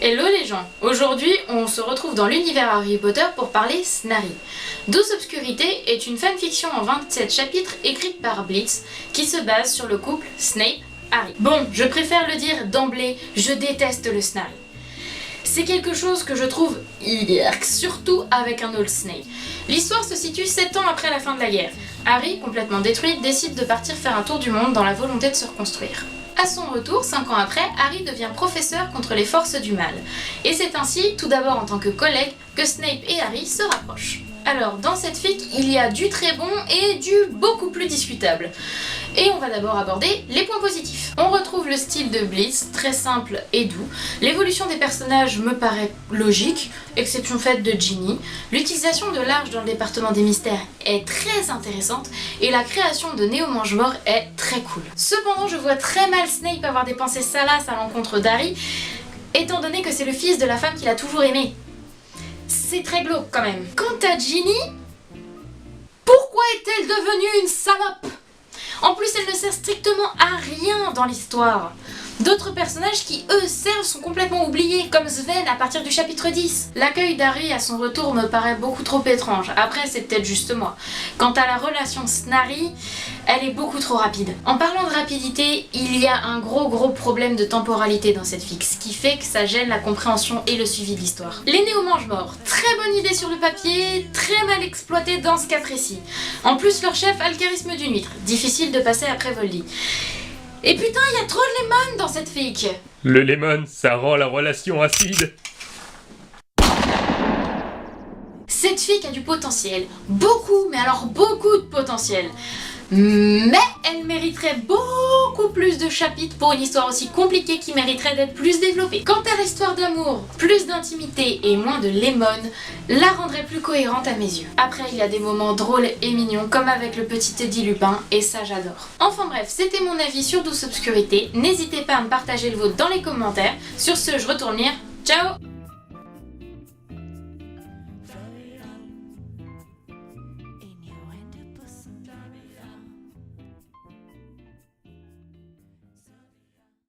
Hello les gens! Aujourd'hui, on se retrouve dans l'univers Harry Potter pour parler Snarry. Douce Obscurité est une fanfiction en 27 chapitres écrite par Blitz qui se base sur le couple Snape-Harry. Bon, je préfère le dire d'emblée, je déteste le Snarry. C'est quelque chose que je trouve irk, surtout avec un old Snape. L'histoire se situe 7 ans après la fin de la guerre. Harry, complètement détruit, décide de partir faire un tour du monde dans la volonté de se reconstruire. À son retour, 5 ans après, Harry devient professeur contre les forces du mal. Et c'est ainsi, tout d'abord en tant que collègue, que Snape et Harry se rapprochent. Alors, dans cette fic, il y a du très bon et du beaucoup plus discutable. Et on va d'abord aborder les points positifs. On retrouve le style de Blitz, très simple et doux. L'évolution des personnages me paraît logique, exception faite de Ginny. L'utilisation de l'arche dans le département des mystères est très intéressante et la création de Néo Mange-Mort est très cool. Cependant, je vois très mal Snape avoir des pensées salaces à l'encontre d'Harry, étant donné que c'est le fils de la femme qu'il a toujours aimé. C'est très glauque quand même. Quant à Ginny, pourquoi est-elle devenue une salope ? En plus, elle ne sert strictement à rien dans l'histoire. D'autres personnages qui, eux, servent sont complètement oubliés, comme Sven à partir du chapitre 10. L'accueil d'Harry à son retour me paraît beaucoup trop étrange. Après, c'est peut-être juste moi. Quant à la relation Snarry, elle est beaucoup trop rapide. En parlant de rapidité, il y a un gros problème de temporalité dans cette fic, ce qui fait que ça gêne la compréhension et le suivi de l'histoire. Les Néo Mange-Mort, très bonne idée sur le papier, très mal exploitée dans ce cas précis. En plus, leur chef a le charisme d'une huître, difficile de passer après Voldy. Et putain, il y a trop de lemon dans cette fic. Le lemon, ça rend la relation acide. Cette fic a du potentiel. Beaucoup, mais alors beaucoup de potentiel. Mais elle mériterait beaucoup plus de chapitres pour une histoire aussi compliquée qui mériterait d'être plus développée. Quant à l'histoire d'amour, plus d'intimité et moins de lemon la rendrait plus cohérente à mes yeux. Après, il y a des moments drôles et mignons comme avec le petit Teddy Lupin et ça j'adore. Enfin bref, c'était mon avis sur Douce Obscurité. N'hésitez pas à me partager le vôtre dans les commentaires. Sur ce, je retourne lire. Ciao!